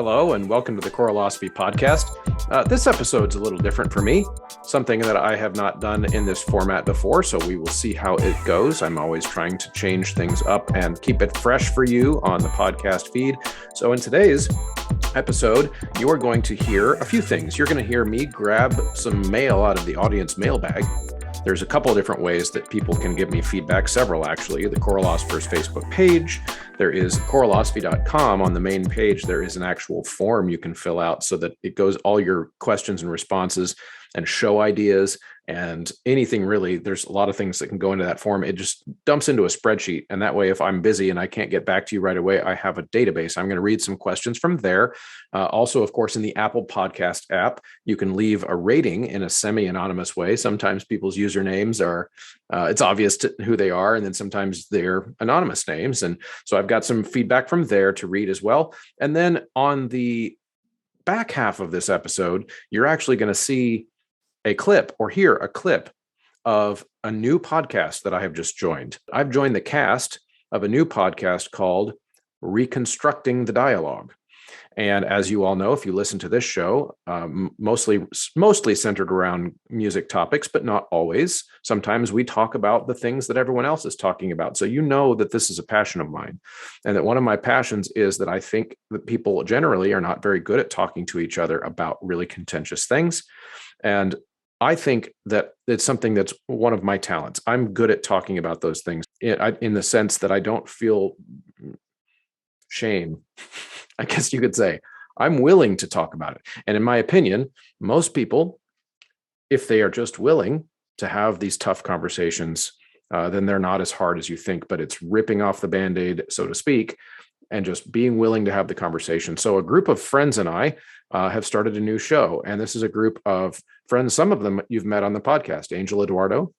Hello, and welcome to the Choralosophy Podcast. This episode's a little different for me, something that I have not done in this format before, so we will see how it goes. I'm always trying to change things up and keep it fresh for you on the podcast feed. So in today's episode, you are going to hear a few things. You're going to hear me grab some mail out of the audience mailbag. There's a couple of different ways that people can give me feedback, several actually. The Choralosopher's Facebook page. There is choralosophy.com. On the main page, there is an actual form you can fill out so that it goes all your questions and responses and show ideas and anything really. There's a lot of things that can go into that form. It just dumps into a spreadsheet. And that way, if I'm busy and I can't get back to you right away, I have a database. I'm going to read some questions from there. Also, of course, in the Apple Podcast app, you can leave a rating in a semi-anonymous way. Sometimes people's usernames are, it's obvious who they are, and then sometimes they're anonymous names. And so I've got some feedback from there to read as well. And then on the back half of this episode, you're actually going to see a clip or hear a clip of a new podcast that I have just joined. I've joined the cast of a new podcast called Reconstructing the Dialogue. And as you all know, if you listen to this show, mostly centered around music topics, but not always. Sometimes we talk about the things that everyone else is talking about. So you know that this is a passion of mine, and that one of my passions is that I think that people generally are not very good at talking to each other about really contentious things. And I think that it's something that's one of my talents. I'm good at talking about those things in the sense that I don't feel shame, I guess you could say. I'm willing to talk about it. And in my opinion, most people, if they are just willing to have these tough conversations, then they're not as hard as you think, but it's ripping off the Band-Aid, so to speak, and just being willing to have the conversation. So a group of friends and I have started a new show, and this is a group of friends. Some of them you've met on the podcast. Angel Eduardo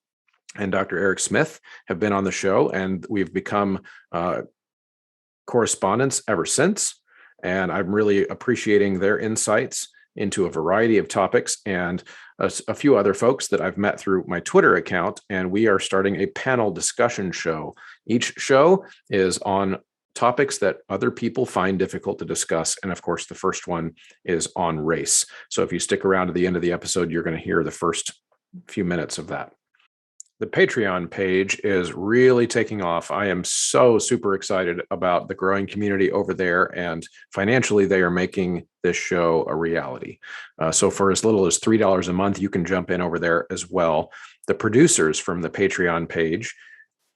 and Dr. Eric Smith have been on the show, and we've become correspondents ever since. And I'm really appreciating their insights into a variety of topics, and a few other folks that I've met through my Twitter account. And we are starting a panel discussion show. Each show is on topics that other people find difficult to discuss. And of course, the first one is on race. So if you stick around to the end of the episode, you're going to hear the first few minutes of that. The Patreon page is really taking off. I am so super excited about the growing community over there, and financially, they are making this show a reality. So for as little as $3 a month, you can jump in over there as well. The producers from the Patreon page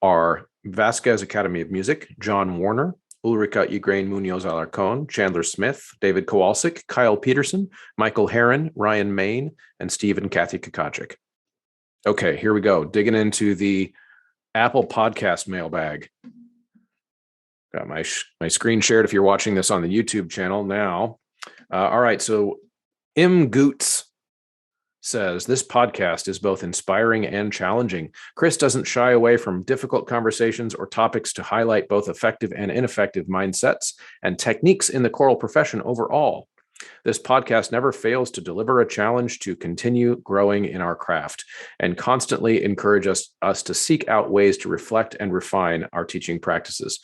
are Vasquez Academy of Music, John Warner, Ulrika Igrain Munoz Alarcon, Chandler Smith, David Kowalczyk, Kyle Peterson, Michael Herron, Ryan Main, and Steve and Kathy Kakachik. Okay, here we go. Digging into the Apple Podcast mailbag. Got my screen shared if you're watching this on the YouTube channel now. All right, so M. Goots says, this podcast is both inspiring and challenging. Chris doesn't shy away from difficult conversations or topics to highlight both effective and ineffective mindsets and techniques in the choral profession overall. This podcast never fails to deliver a challenge to continue growing in our craft and constantly encourage us to seek out ways to reflect and refine our teaching practices.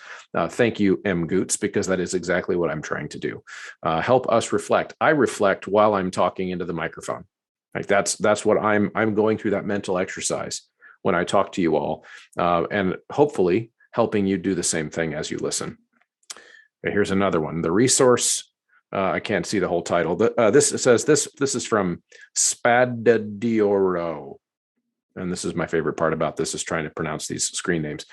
Thank you, M. Goots, because that is exactly what I'm trying to do. Help us reflect. I reflect while I'm talking into the microphone. Like that's what I'm going through, that mental exercise when I talk to you all, and hopefully helping you do the same thing as you listen. Okay, here's another one. The resource. I can't see the whole title. This says this is from Spadadioro. And this is my favorite part about this, is trying to pronounce these screen names.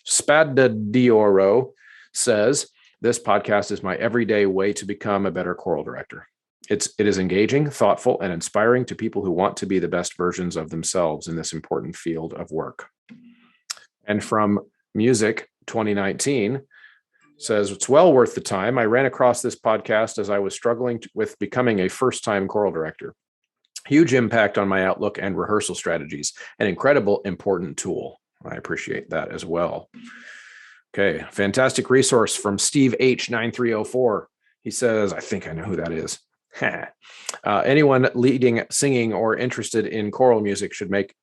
Spadadioro says, this podcast is my everyday way to become a better choral director. It is engaging, thoughtful, and inspiring to people who want to be the best versions of themselves in this important field of work. And from Music 2019, says, it's well worth the time. I ran across this podcast as I was struggling with becoming a first-time choral director. Huge impact on my outlook and rehearsal strategies. An incredible, important tool. I appreciate that as well. Okay, fantastic resource from Steve H9304. He says, I think I know who that is. Anyone leading, singing, or interested in choral music should make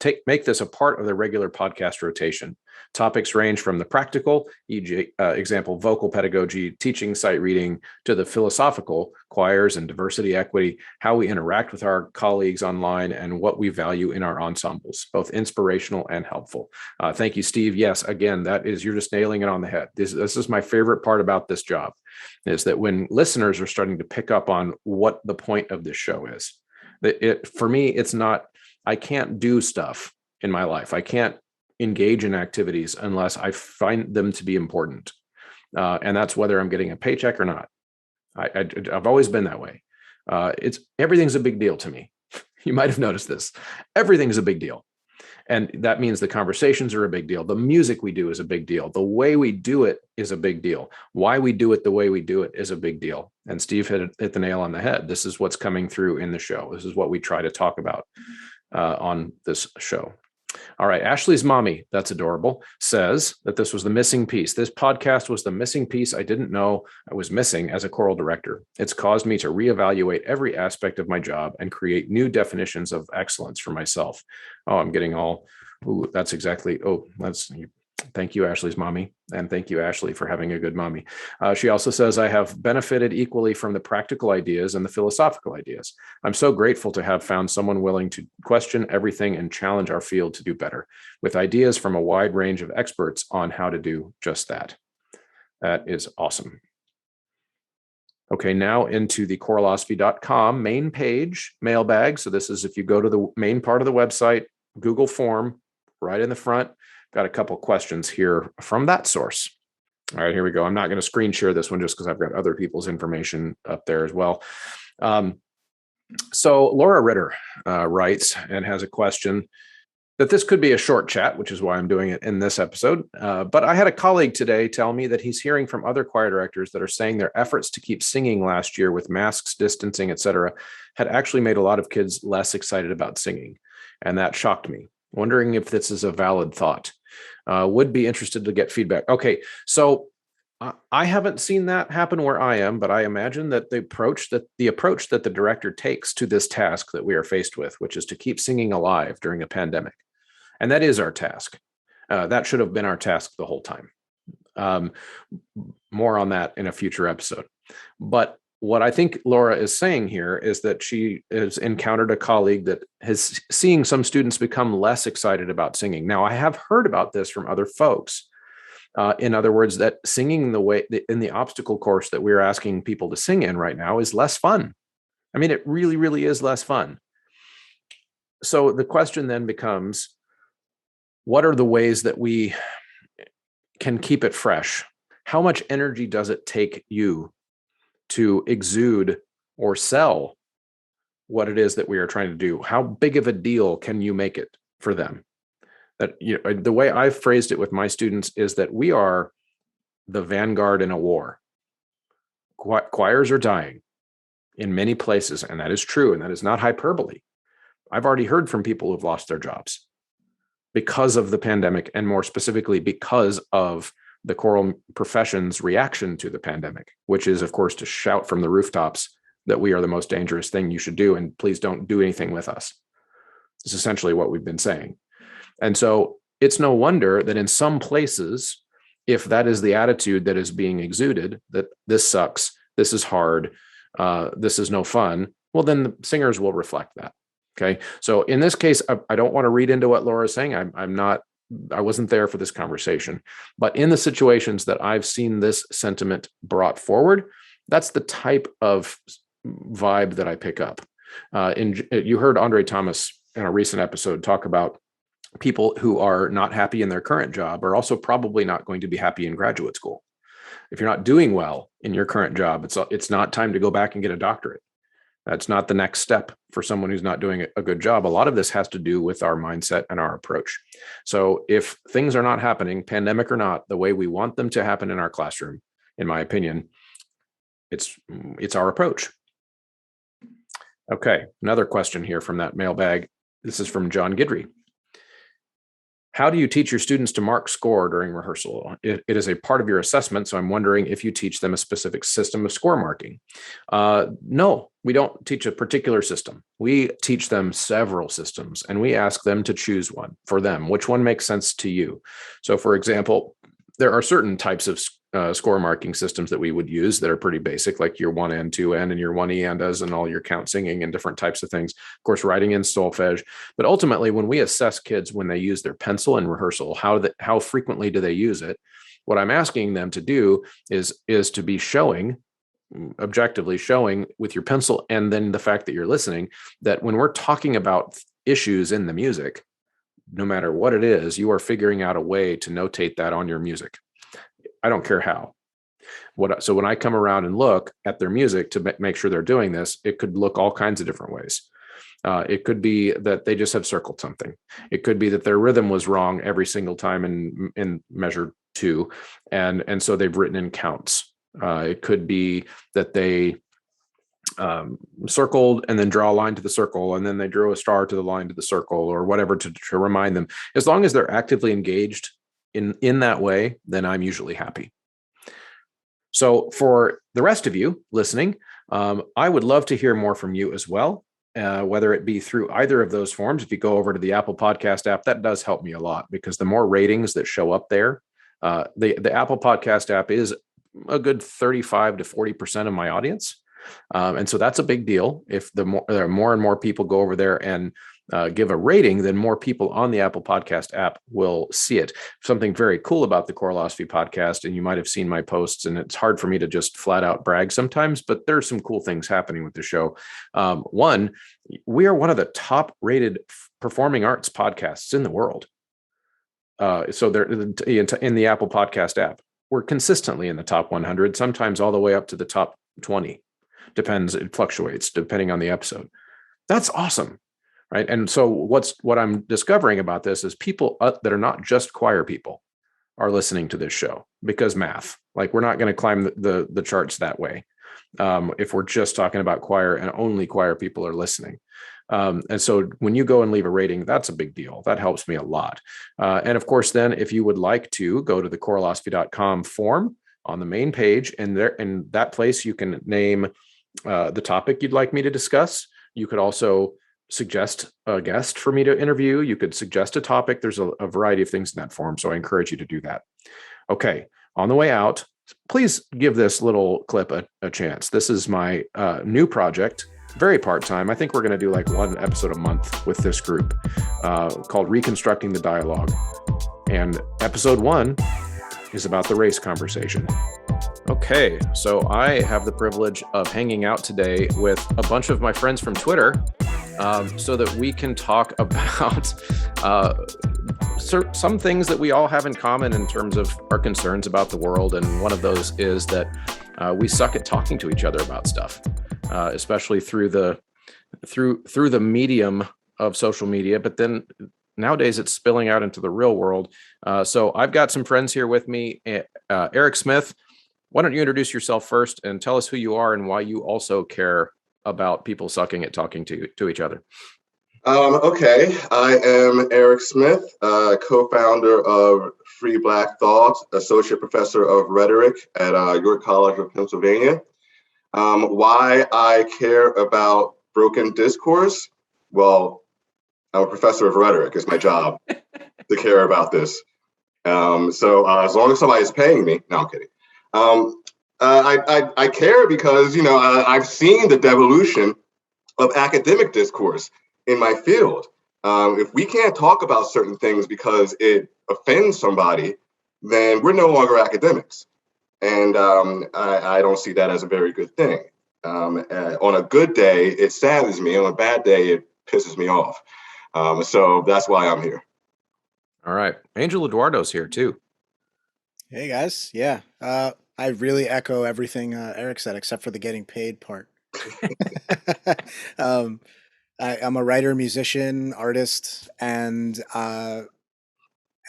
this a part of the regular podcast rotation. Topics range from the practical, e.g., example, vocal pedagogy, teaching, sight reading, to the philosophical, choirs and diversity, equity, how we interact with our colleagues online, and what we value in our ensembles, both inspirational and helpful. Thank you, Steve. Yes, again, you're just nailing it on the head. This is my favorite part about this job, is that when listeners are starting to pick up on what the point of this show is. For me, it's not, I can't do stuff in my life. I can't engage in activities unless I find them to be important. And that's whether I'm getting a paycheck or not. I've always been that way. Everything's a big deal to me. You might have noticed this. Everything's a big deal. And that means the conversations are a big deal. The music we do is a big deal. The way we do it is a big deal. Why we do it the way we do it is a big deal. And Steve hit the nail on the head. This is what's coming through in the show. This is what we try to talk about on this show. All right. Ashley's mommy, that's adorable, says that this was the missing piece. This podcast was the missing piece I didn't know I was missing as a choral director. It's caused me to reevaluate every aspect of my job and create new definitions of excellence for myself. Oh, I'm getting all, ooh, that's exactly, thank you, Ashley's mommy. And thank you, Ashley, for having a good mommy. She also says, I have benefited equally from the practical ideas and the philosophical ideas. I'm so grateful to have found someone willing to question everything and challenge our field to do better, with ideas from a wide range of experts on how to do just that. That is awesome. Okay, now into the choralosophy.com main page, mailbag. So this is if you go to the main part of the website, Google form, right in the front. Got a couple questions here from that source. All right, here we go. I'm not going to screen share this one just because I've got other people's information up there as well. So Laura Ritter writes and has a question that this could be a short chat, which is why I'm doing it in this episode. But I had a colleague today tell me that he's hearing from other choir directors that are saying their efforts to keep singing last year with masks, distancing, etc., had actually made a lot of kids less excited about singing. And that shocked me. Wondering if this is a valid thought. Would be interested to get feedback. Okay, so I haven't seen that happen where I am, but I imagine that the approach that the director takes to this task that we are faced with, which is to keep singing alive during a pandemic, and that is our task. That should have been our task the whole time. More on that in a future episode. But what I think Laura is saying here is that she has encountered a colleague that has seeing some students become less excited about singing. Now, I have heard about this from other folks. In other words, that singing in the obstacle course that we're asking people to sing in right now is less fun. I mean, it really, really is less fun. So the question then becomes, what are the ways that we can keep it fresh? How much energy does it take you to exude or sell what it is that we are trying to do? How big of a deal can you make it for them? That, the way I've phrased it with my students is that we are the vanguard in a war. Choirs are dying in many places, and that is true, and that is not hyperbole. I've already heard from people who've lost their jobs because of the pandemic, and more specifically because of the choral profession's reaction to the pandemic, which is, of course, to shout from the rooftops that we are the most dangerous thing you should do, and please don't do anything with us. It's essentially what we've been saying. And so it's no wonder that in some places, if that is the attitude that is being exuded, that this sucks, this is hard, this is no fun, well, then the singers will reflect that. Okay. So in this case, I don't want to read into what Laura's saying. I wasn't there for this conversation, but in the situations that I've seen this sentiment brought forward, that's the type of vibe that I pick up. You heard Andre Thomas in a recent episode talk about people who are not happy in their current job are also probably not going to be happy in graduate school. If you're not doing well in your current job, it's not time to go back and get a doctorate. That's not the next step for someone who's not doing a good job. A lot of this has to do with our mindset and our approach. So if things are not happening, pandemic or not, the way we want them to happen in our classroom, in my opinion, it's our approach. Okay, another question here from that mailbag. This is from John Gidry. How do you teach your students to mark score during rehearsal? It is a part of your assessment, so I'm wondering if you teach them a specific system of score marking. No, we don't teach a particular system. We teach them several systems, and we ask them to choose one for them. Which one makes sense to you? So, for example, there are certain types of score marking systems that we would use that are pretty basic, like your 1N, 2N, and your 1E-endas, and all your count singing and different types of things. Of course, writing in solfege. But ultimately, when we assess kids when they use their pencil in rehearsal, how frequently do they use it? What I'm asking them to do is to be objectively showing with your pencil, and then the fact that you're listening, that when we're talking about issues in the music, no matter what it is, you are figuring out a way to notate that on your music. I don't care how. So when I come around and look at their music to make sure they're doing this, it could look all kinds of different ways. It could be that they just have circled something. It could be that their rhythm was wrong every single time in measure 2, and so they've written in counts. It could be that they circled and then draw a line to the circle, and then they drew a star to the line to the circle, or whatever to remind them. As long as they're actively engaged in that way, then I'm usually happy. So for the rest of you listening, I would love to hear more from you as well, whether it be through either of those forms. If you go over to the Apple Podcast app, that does help me a lot, because the more ratings that show up there, the Apple Podcast app is a good 35 to 40% of my audience. And so that's a big deal. If there are more and more people go over there and give a rating, then more people on the Apple Podcast app will see it. Something very cool about the Choreolosophy podcast, and you might have seen my posts, and it's hard for me to just flat out brag sometimes, but there's some cool things happening with the show. One, we are one of the top rated performing arts podcasts in the world. So they're in the Apple Podcast app. We're consistently in the top 100, sometimes all the way up to the top 20. Depends, it fluctuates depending on the episode. That's awesome, right? And so what I'm discovering about this is people that are not just choir people are listening to this show, because math. Like, we're not going to climb the charts that way if we're just talking about choir and only choir people are listening. And so when you go and leave a rating, that's a big deal. That helps me a lot. And of course, then if you would like to go to the choreolosophy.com form on the main page, and there in that place, you can name the topic you'd like me to discuss. You could also suggest a guest for me to interview. You could suggest a topic. There's a variety of things in that form. So I encourage you to do that. Okay. On the way out, please give this little clip a chance. This is my new project. Very part-time. I think we're going to do like one episode a month with this group called Reconstructing the Dialogue. And episode 1 is about the race conversation. Okay, so I have the privilege of hanging out today with a bunch of my friends from Twitter so that we can talk about some things that we all have in common in terms of our concerns about the world. And one of those is that we suck at talking to each other about stuff. Especially through the medium of social media, but then nowadays it's spilling out into the real world. So I've got some friends here with me. Eric Smith, why don't you introduce yourself first and tell us who you are and why you also care about people sucking at talking to each other? Okay, I am Eric Smith, co-founder of Free Black Thought, associate professor of rhetoric at York College of Pennsylvania. Why I care about Broken Discourse? Well, I'm a professor of rhetoric. It's my job to care about this. So as long as somebody's paying me, no, I'm kidding. I care because, I've seen the devolution of academic discourse in my field. If we can't talk about certain things because it offends somebody, then we're no longer academics. And I don't see that as a very good thing. On a good day, it saddens me. On a bad day, it pisses me off. So that's why I'm here. All right. Angel Eduardo's here too. Hey, guys. Yeah. I really echo everything Eric said, except for the getting paid part. I'm a writer, musician, artist, and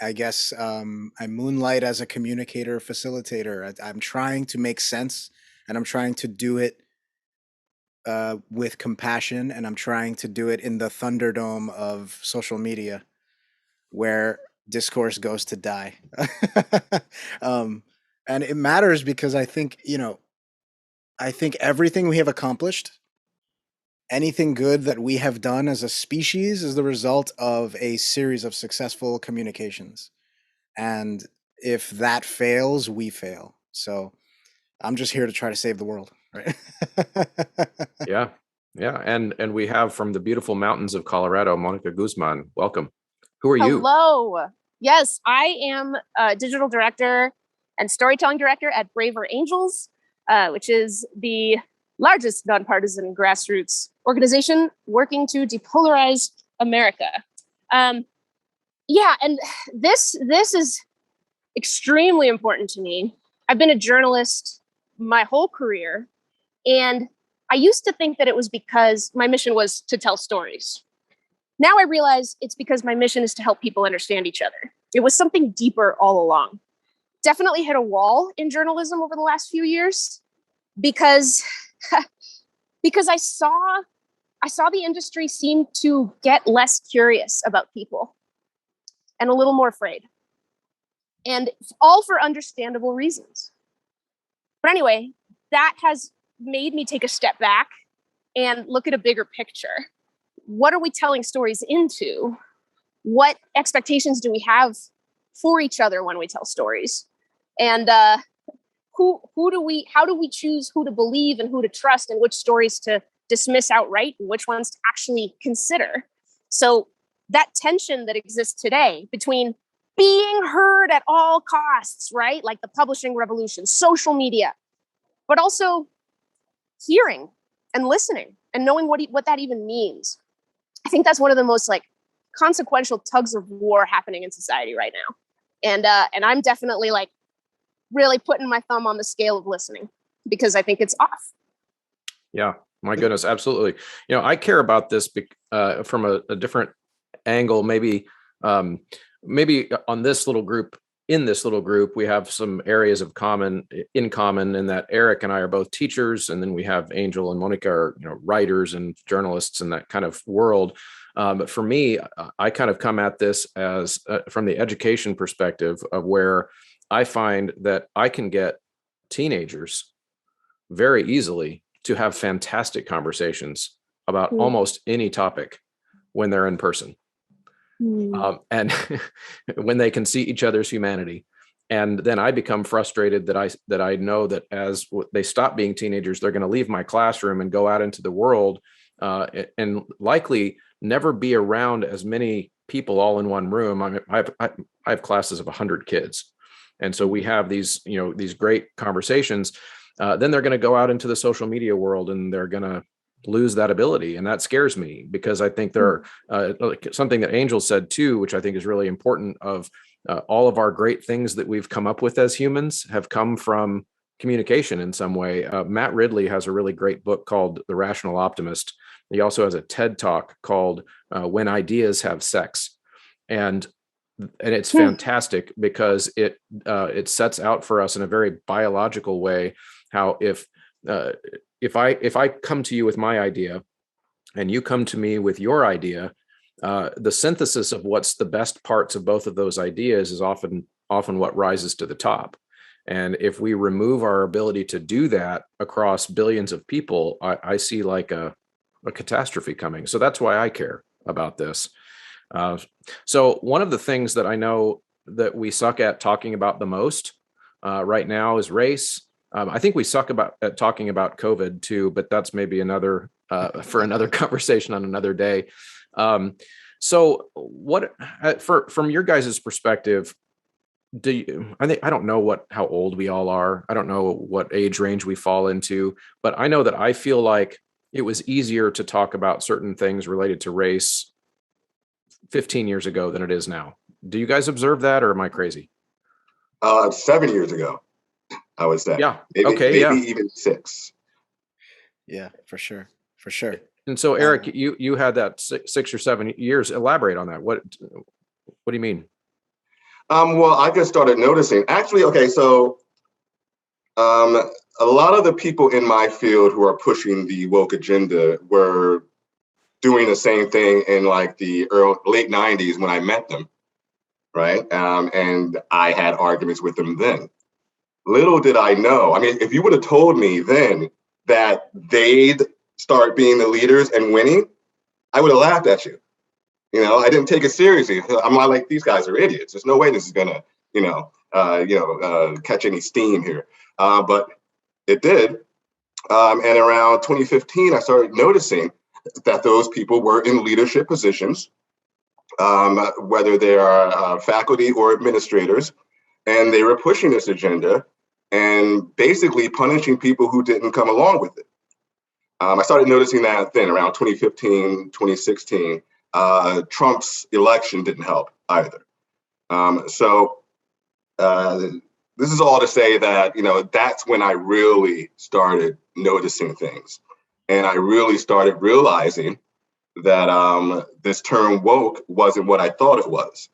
I guess I moonlight as a communicator, facilitator. I'm trying to make sense, and I'm trying to do it with compassion, and I'm trying to do it in the Thunderdome of social media, where discourse goes to die. And it matters because I think everything we have accomplished anything good that we have done as a species is the result of a series of successful communications. And if that fails, we fail. So I'm just here to try to save the world, right? Yeah. Yeah. And we have from the beautiful mountains of Colorado, Monica Guzman. Welcome. Who are you? Hello. Yes, I am a digital director and storytelling director at Braver Angels, which is the largest nonpartisan grassroots organization working to depolarize America. Yeah, and this is extremely important to me. I've been a journalist my whole career, and I used to think that it was because my mission was to tell stories. Now I realize it's because my mission is to help people understand each other. It was something deeper all along. Definitely hit a wall in journalism over the last few years because because I saw the industry seem to get less curious about people and a little more afraid. And all for understandable reasons. But anyway, that has made me take a step back and look at a bigger picture. What are we telling stories into? What expectations do we have for each other when we tell stories? And how do we choose who to believe and who to trust and which stories to dismiss outright and which ones to actually consider? So that tension that exists today between being heard at all costs, right? Like the publishing revolution, social media, but also hearing and listening and knowing what that even means. I think that's one of the most like consequential tugs of war happening in society right now. And I'm definitely like really putting my thumb on the scale of listening because I think it's off. Yeah, my goodness, absolutely. I care about this from a different angle. Maybe on this little group, in this little group, we have some areas in common in that Eric and I are both teachers, and then we have Angel and Monica are writers and journalists in that kind of world. But for me, I kind of come at this as from the education perspective of where I find that I can get teenagers very easily to have fantastic conversations about almost any topic when they're in person. And when they can see each other's humanity. And then I become frustrated that I know that as they stop being teenagers, they're going to leave my classroom and go out into the world and likely never be around as many people all in one room. I have classes of 100 kids. And so we have these great conversations. Then they're going to go out into the social media world and they're going to lose that ability. And that scares me because I think there are something that Angel said too, which I think is really important of all of our great things that we've come up with as humans have come from communication in some way. Matt Ridley has a really great book called The Rational Optimist. He also has a TED Talk called When Ideas Have Sex. And it's fantastic because it sets out for us in a very biological way how if I come to you with my idea and you come to me with your idea, the synthesis of what's the best parts of both of those ideas is often what rises to the top. And if we remove our ability to do that across billions of people, I see like a catastrophe coming. So that's why I care about this. So one of the things that I know that we suck at talking about the most right now is race. I think we suck at talking about COVID too, but that's maybe another for another conversation on another day. So what from your guys' perspective, I don't know how old we all are. I don't know what age range we fall into, but I know that I feel like it was easier to talk about certain things related to race 15 years ago than it is now. Do you guys observe that, or am I crazy? 7 years ago, I would say. Yeah. Maybe even 6. Yeah, for sure. For sure. And so, Eric, you had that 6 or 7 years. Elaborate on that. What do you mean? Well, I just started noticing. Actually, okay, so a lot of the people in my field who are pushing the woke agenda were doing the same thing in like the late 90s when I met them, right? And I had arguments with them then. Little did I know. I mean, if you would have told me then that they'd start being the leaders and winning, I would have laughed at you. I didn't take it seriously. I'm not like, these guys are idiots. There's no way this is gonna, catch any steam here. But it did. And around 2015, I started noticing that those people were in leadership positions, whether they are faculty or administrators, and they were pushing this agenda and basically punishing people who didn't come along with it. I started noticing that then around 2015, 2016. Trump's election didn't help either. So this is all to say that, that's when I really started noticing things. And I really started realizing that this term woke wasn't what I thought it was.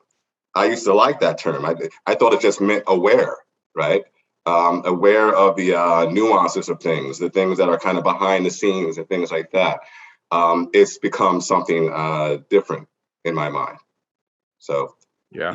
I used to like that term. I thought it just meant aware, right? Aware of the nuances of things, the things that are kind of behind the scenes and things like that. It's become something different in my mind. So, yeah.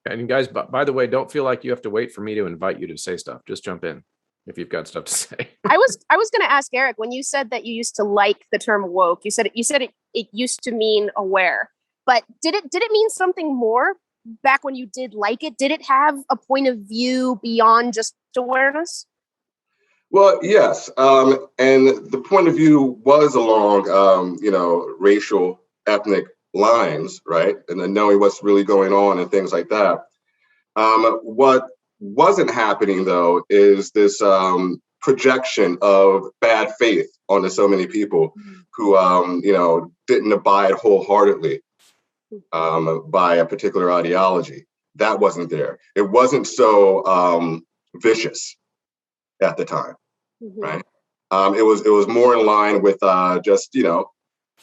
And guys, by the way, don't feel like you have to wait for me to invite you to say stuff. Just jump in if you've got stuff to say. I was going to ask Eric, when you said that you used to like the term woke, you said it used to mean aware, but did it mean something more back when you did like it? Did it have a point of view beyond just awareness? Well, yes. And the point of view was along, racial, ethnic lines, right? And then knowing what's really going on and things like that. What wasn't happening, though, is this projection of bad faith onto so many people who, didn't abide wholeheartedly by a particular ideology. That wasn't there. It wasn't so vicious at the time, right? It was more in line with just,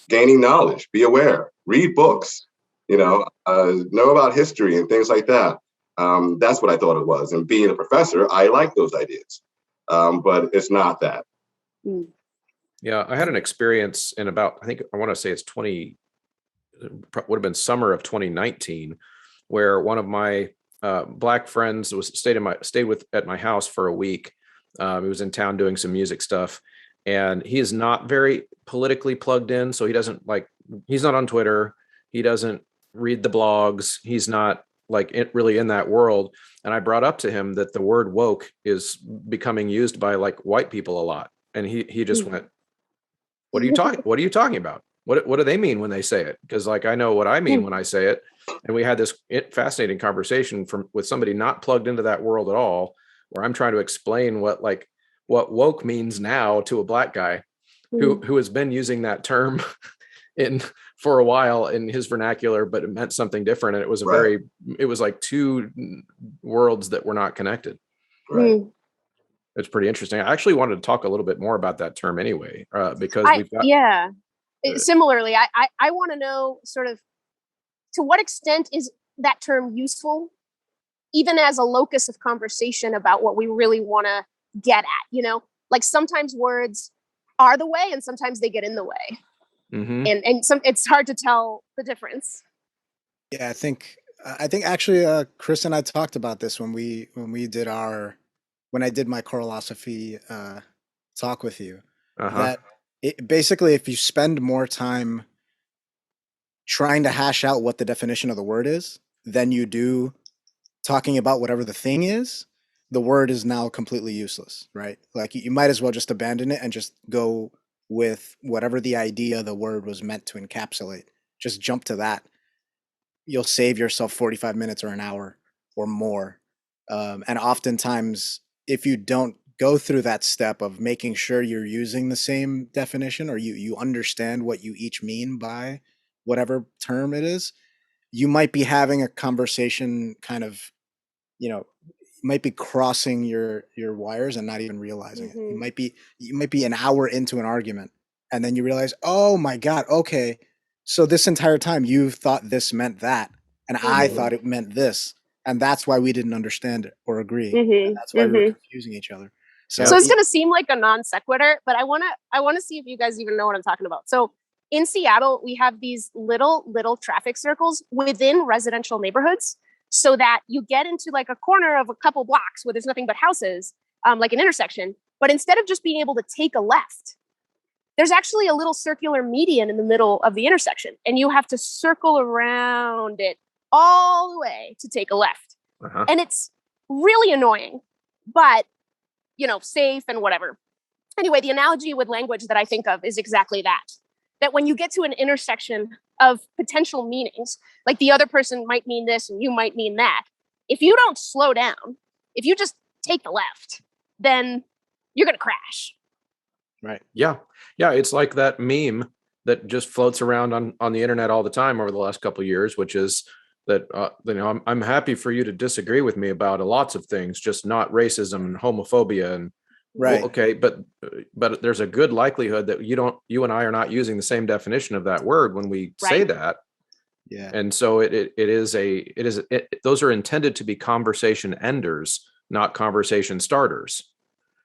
gaining knowledge, be aware, read books, know about history and things like that. That's what I thought it was. And being a professor, I like those ideas, but it's not that. Yeah, I had an experience in about, I want to say it's would have been summer of 2019, where one of my Black friends stayed at my house for a week. He was in town doing some music stuff, and he is not very politically plugged in. So he's not on Twitter. He doesn't read the blogs. He's not really in that world. And I brought up to him that the word woke is becoming used by white people a lot. And he just went, what are you talking about? What do they mean when they say it? Because I know what I mean when I say it. And we had this fascinating conversation with somebody not plugged into that world at all, where I'm trying to explain what woke means now to a Black guy who has been using that term for a while in his vernacular, but it meant something different. And it was it was like two worlds that were not connected. Right. It's pretty interesting. I actually wanted to talk a little bit more about that term anyway, because we've got. Yeah. Similarly, I want to know sort of to what extent is that term useful, even as a locus of conversation about what we really want to get at, sometimes words are the way and sometimes they get in the way. And it's hard to tell the difference. Yeah, I think actually Chris and I talked about this when I did my Corolosophy talk with you. That basically, if you spend more time trying to hash out what the definition of the word is than you do talking about whatever the thing is, the word is now completely useless, right? You might as well just abandon it and just go with whatever the idea the word was meant to encapsulate. Just jump to that. You'll save yourself 45 minutes or an hour or more. And oftentimes, if you don't go through that step of making sure you're using the same definition or you understand what you each mean by whatever term it is, you might be having a conversation kind of, might be crossing your wires and not even realizing it. You might be an hour into an argument and then you realize, oh my God, okay. So this entire time you've thought this meant that, and I thought it meant this. And that's why we didn't understand it or agree. And that's why we were confusing each other. So it's going to seem like a non sequitur, but I want to see if you guys even know what I'm talking about. So in Seattle, we have these little traffic circles within residential neighborhoods, so that you get into a corner of a couple blocks where there's nothing but houses, like an intersection. But instead of just being able to take a left, there's actually a little circular median in the middle of the intersection, and you have to circle around it all the way to take a left. And it's really annoying, but, safe and whatever. Anyway, the analogy with language that I think of is exactly that when you get to an intersection of potential meanings, like the other person might mean this and you might mean that, if you don't slow down, if you just take the left, then you're going to crash. Right. Yeah. It's like that meme that just floats around on the internet all the time over the last couple of years, which is that, I'm happy for you to disagree with me about lots of things, just not racism and homophobia. And right. Well, okay, but there's a good likelihood that you and I are not using the same definition of that word when we say that. Yeah. And so those are intended to be conversation enders, not conversation starters.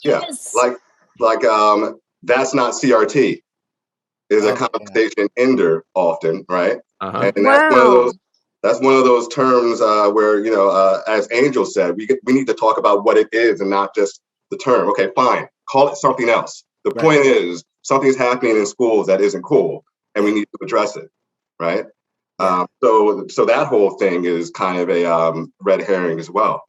Yes. Yeah. Like that's not CRT is a conversation ender often, right? And that's one of those terms where, as Angel said, we need to talk about what it is and not just the term. Okay, fine. Call it something else. The point is something's happening in schools that isn't cool and we need to address it. Right. Yeah. So that whole thing is kind of a red herring as well.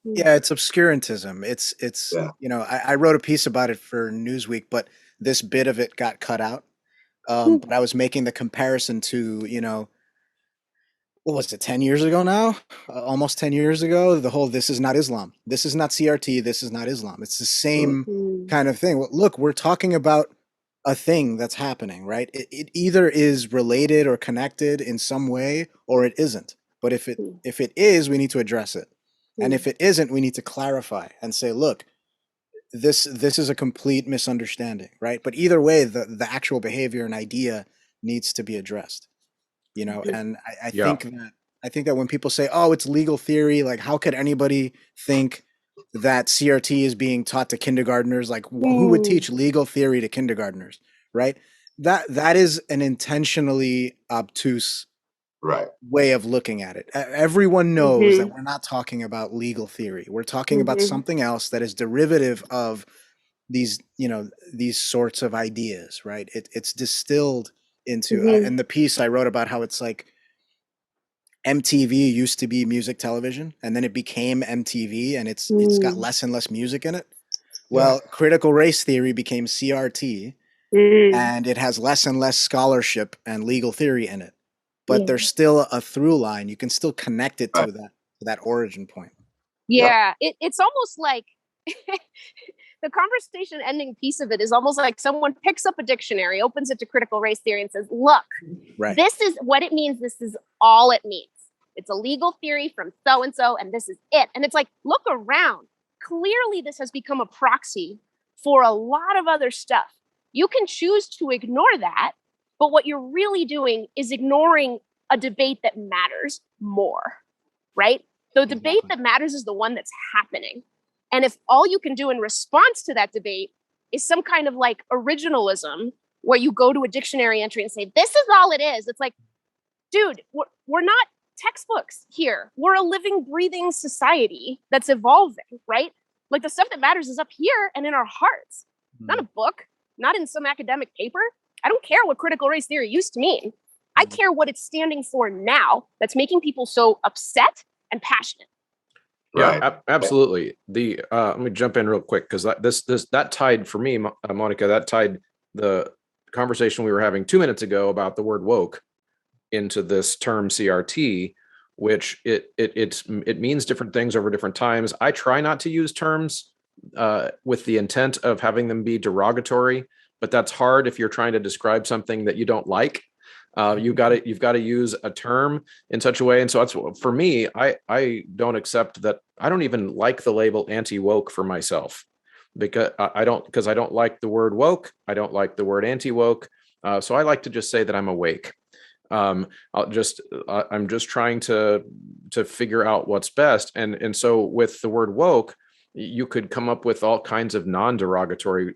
Yeah, it's obscurantism. It's I wrote a piece about it for Newsweek, but this bit of it got cut out. But I was making the comparison to, what was it, 10 years ago now? Almost 10 years ago, the whole "this is not Islam. This is not CRT. This is not Islam." It's the same kind of thing. Well, look, we're talking about a thing that's happening, right? It either is related or connected in some way, or it isn't. But if it is, we need to address it. And if it isn't, we need to clarify and say, look, this is a complete misunderstanding, right? But either way, the actual behavior and idea needs to be addressed. And I think that when people say, "Oh, it's legal theory," like, how could anybody think that CRT is being taught to kindergartners? Like, who would teach legal theory to kindergartners, right? That is an intentionally obtuse way of looking at it. Everyone knows that we're not talking about legal theory. We're talking about something else that is derivative of these sorts of ideas, right? It's distilled into, and the piece I wrote about how it's like MTV used to be music television, and then it became MTV, and it's got less and less music in it. Well, critical race theory became CRT, and it has less and less scholarship and legal theory in it. But there's still a through line. You can still connect it to that origin point. Yeah, it's almost like the conversation ending piece of it is almost like someone picks up a dictionary, opens it to critical race theory, and says, "Look, this is what it means. This is all it means. It's a legal theory from so-and-so, and this is it." And it's like, look around. Clearly, this has become a proxy for a lot of other stuff. You can choose to ignore that, but what you're really doing is ignoring a debate that matters more, right? The debate that matters is the one that's happening. And if all you can do in response to that debate is some kind of like originalism, where you go to a dictionary entry and say, "This is all it is," it's like, dude, we're not textbooks here. We're a living, breathing society that's evolving, right? Like, the stuff that matters is up here and in our hearts, not a book, not in some academic paper. I don't care what critical race theory used to mean. I care what it's standing for now that's making people so upset and passionate. Yeah, absolutely. Let me jump in real quick, because that tied for me, Monica, that tied the conversation we were having 2 minutes ago about the word woke into this term CRT, which it means different things over different times. I try not to use terms with the intent of having them be derogatory, but that's hard if you're trying to describe something that you don't like. You've got to use a term in such a way. And so that's, for me, I don't accept that. I don't even like the label anti-woke for myself, because I don't like the word woke. I don't like the word anti-woke. So I like to just say that I'm awake. I'm just trying to figure out what's best. And so with the word woke, you could come up with all kinds of non-derogatory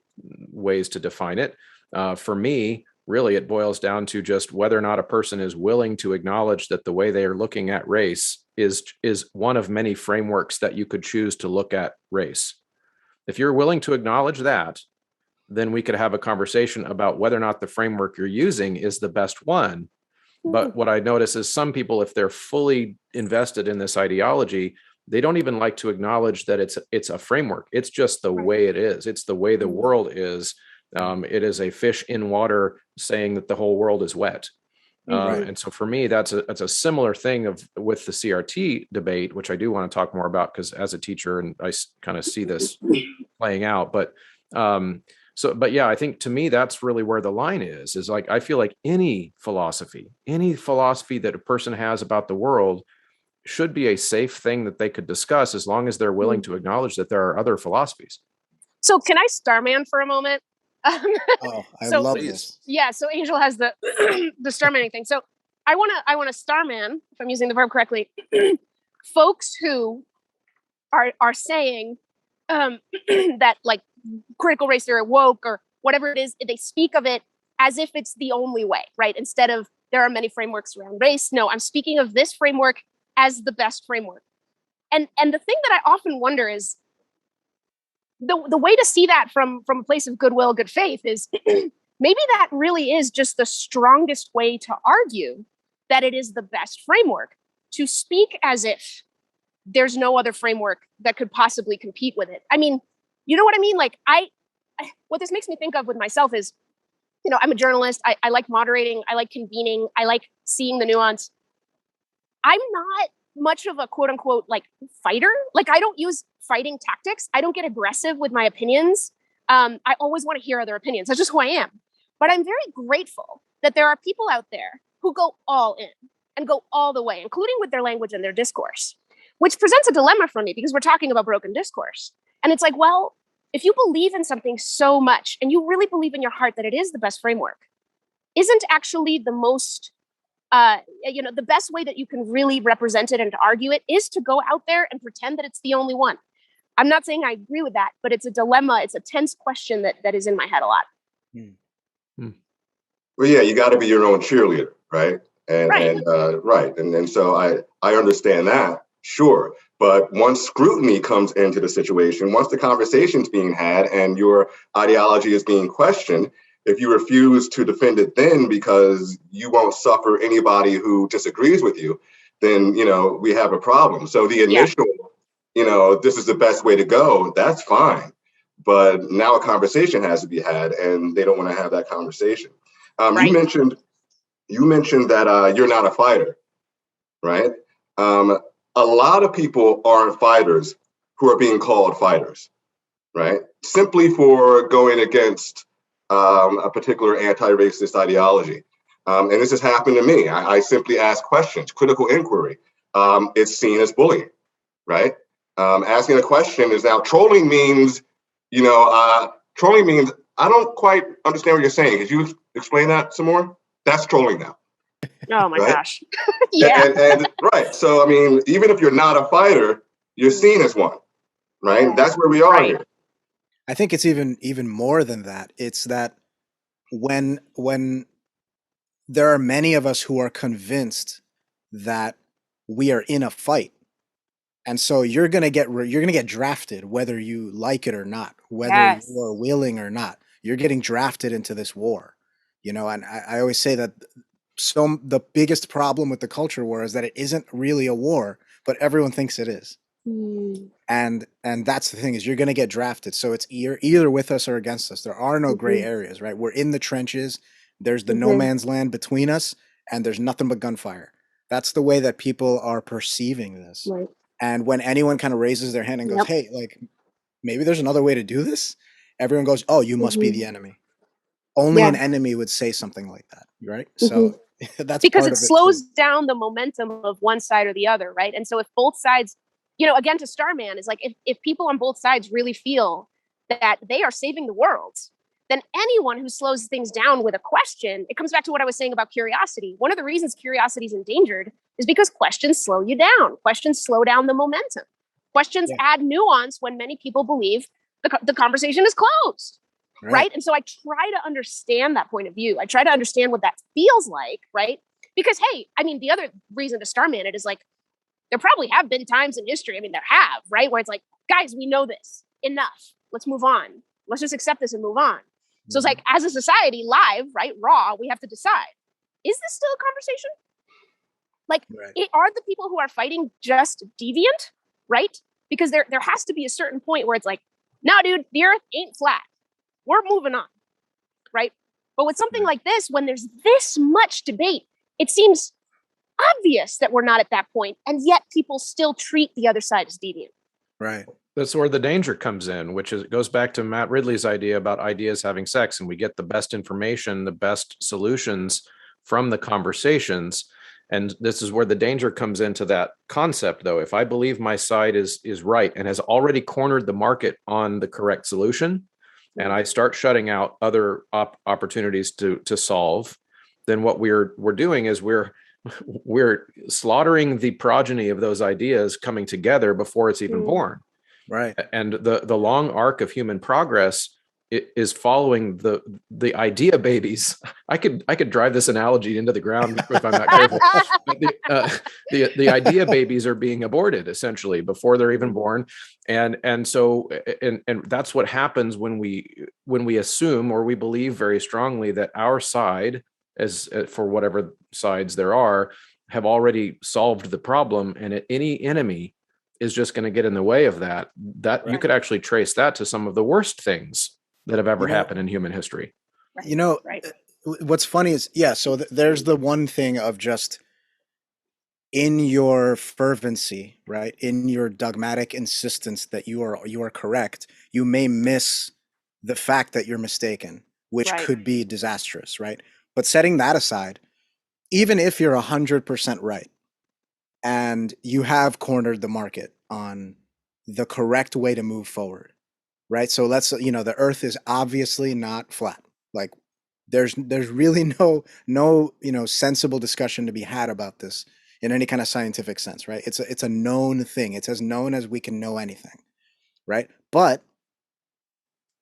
ways to define it. For me, really, it boils down to just whether or not a person is willing to acknowledge that the way they are looking at race is one of many frameworks that you could choose to look at race. If you're willing to acknowledge that, then we could have a conversation about whether or not the framework you're using is the best one. But what I notice is some people, if they're fully invested in this ideology, they don't even like to acknowledge that it's a framework. It's just the way it is. It's the way the world is. It is a fish in water saying that the whole world is wet. And so for me, that's a similar thing with the CRT debate, which I do want to talk more about because as a teacher, and I kind of see this playing out. But yeah, I think to me, that's really where the line is like, I feel like any philosophy that a person has about the world should be a safe thing that they could discuss as long as they're willing to acknowledge that there are other philosophies. So can I Starman for a moment? Oh, I love this. Yeah. So Angel has the the Starmaning thing. So I want to Starman, if I'm using the verb correctly, folks who are saying that like critical race theory, woke, or whatever it is, they speak of it as if it's the only way, right? Instead of there are many frameworks around race. No, I'm speaking of this framework as the best framework. And the thing that I often wonder is the way to see that from a place of goodwill, good faith is maybe that really is just the strongest way to argue that it is the best framework, to speak as if there's no other framework that could possibly compete with it. I mean, you know what I mean? Like what this makes me think of with myself is, I'm a journalist. I like moderating. I like convening. I like seeing the nuance. I'm not much of a quote unquote like fighter. Like I don't use fighting tactics. I don't get aggressive with my opinions. I always want to hear other opinions. That's just who I am. But I'm very grateful that there are people out there who go all in and go all the way, including with their language and their discourse, which presents a dilemma for me because we're talking about broken discourse. And it's like, well, if you believe in something so much and you really believe in your heart that it is the best framework, isn't actually the most the best way that you can really represent it and to argue it is to go out there and pretend that it's the only one. I'm not saying I agree with that, but it's a dilemma. It's a tense question that is in my head a lot. Well, yeah, you got to be your own cheerleader, right? And so I understand that, sure. But once scrutiny comes into the situation, once the conversation's being had and your ideology is being questioned, if you refuse to defend it then because you won't suffer anybody who disagrees with you, then, we have a problem. So the initial, this is the best way to go, that's fine. But now a conversation has to be had and they don't want to have that conversation. You mentioned that you're not a fighter, right? A lot of people aren't fighters who are being called fighters, right? Simply for going against a particular anti-racist ideology. And this has happened to me. I simply ask questions, critical inquiry. It's seen as bullying, right? Asking a question is now trolling means, I don't quite understand what you're saying. Could you explain that some more? That's trolling now. Oh my gosh. Yeah. And right. So, I mean, even if you're not a fighter, you're seen as one, right? That's where we are here. I think it's even more than that. It's that when there are many of us who are convinced that we are in a fight, and so you're gonna get drafted whether you like it or not, whether you are willing or not. You're getting drafted into this war, And I always say that the biggest problem with the culture war is that it isn't really a war, but everyone thinks it is. And that's the thing is you're going to get drafted. So it's either with us or against us. There are no gray areas, right? We're in the trenches. There's the no man's land between us and there's nothing but gunfire. That's the way that people are perceiving this. Right. And when anyone kind of raises their hand and goes, hey, like maybe there's another way to do this. Everyone goes, oh, you must be the enemy. Only an enemy would say something like that. Right. So that's because it slows down the momentum of one side or the other. Right. And so if both sides, again, to Starman is like, if people on both sides really feel that they are saving the world, then anyone who slows things down with a question, it comes back to what I was saying about curiosity. One of the reasons curiosity is endangered is because questions slow you down. Questions slow down the momentum. Questions add nuance when many people believe the conversation is closed. Right. And so I try to understand that point of view. I try to understand what that feels like. Right. Because, hey, I mean, the other reason to Starman it is like, there probably have been times in history. I mean, there have, right? Where it's like, guys, we know this. Enough. Let's move on. Let's just accept this and move on. So it's like, as a society, live, right, raw, we have to decide, is this still a conversation? Like, are the people who are fighting just deviant, right? Because there has to be a certain point where it's like, no, dude, the earth ain't flat. We're moving on, right? But with something like this, when there's this much debate, it seems obvious that we're not at that point, and yet people still treat the other side as deviant. Right. That's where the danger comes in, which is, it goes back to Matt Ridley's idea about ideas having sex, and we get the best information, the best solutions from the conversations. And this is where the danger comes into that concept, though. If I believe my side is right and has already cornered the market on the correct solution, and I start shutting out other opportunities to solve, then what we're doing is we're slaughtering the progeny of those ideas coming together before it's even born. Right. And the long arc of human progress is following the idea babies. I could drive this analogy into the ground if I'm not careful. But the idea babies are being aborted essentially before they're even born, and so that's what happens when we assume, or we believe very strongly, that our side, as for whatever sides there are, have already solved the problem, and any enemy is just going to get in the way of that. You could actually trace that to some of the worst things that have ever happened in human history. What's funny is, so there's the one thing of just, in your fervency, right, in your dogmatic insistence that you are correct, you may miss the fact that you're mistaken, which could be disastrous, right? But setting that aside, even if you're 100% right, and you have cornered the market on the correct way to move forward, right? So let's, the earth is obviously not flat. Like, there's really no sensible discussion to be had about this in any kind of scientific sense, right? It's a known thing. It's as known as we can know anything, right? But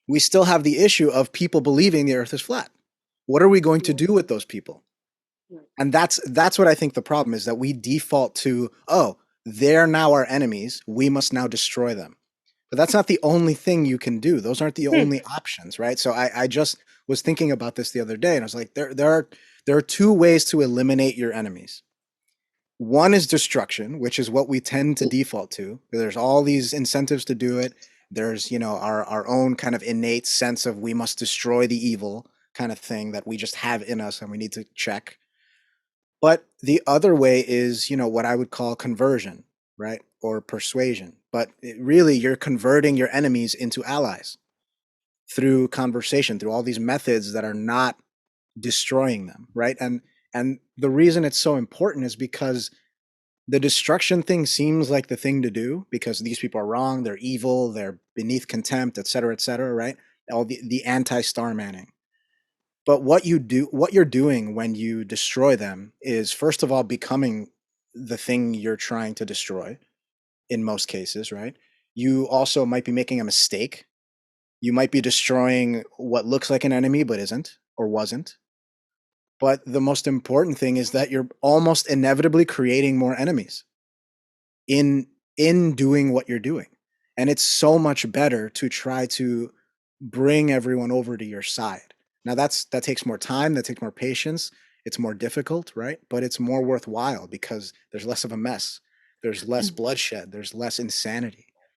we still have the issue of people believing the earth is flat. What are we going to do with those people? And that's what I think the problem is, that we default to, they're now our enemies, we must now destroy them. But that's not the only thing you can do. Those aren't the only options, right? So I just was thinking about this the other day, and I was like, there are two ways to eliminate your enemies. One is destruction, which is what we tend to default to. There's all these incentives to do it. There's, our own kind of innate sense of we must destroy the evil kind of thing that we just have in us and we need to check. But the other way is, what I would call conversion, right? Or persuasion. But really, you're converting your enemies into allies through conversation, through all these methods that are not destroying them, right? And the reason it's so important is because the destruction thing seems like the thing to do, because these people are wrong, they're evil, they're beneath contempt, et cetera, right? All the anti-star manning. But what you're doing when you destroy them is, first of all, becoming the thing you're trying to destroy in most cases, right? You also might be making a mistake. You might be destroying what looks like an enemy but isn't or wasn't. But the most important thing is that you're almost inevitably creating more enemies in doing what you're doing. And it's so much better to try to bring everyone over to your side. Now that takes more time, that takes more patience, it's more difficult, right? But it's more worthwhile because there's less of a mess, there's less bloodshed, there's less insanity.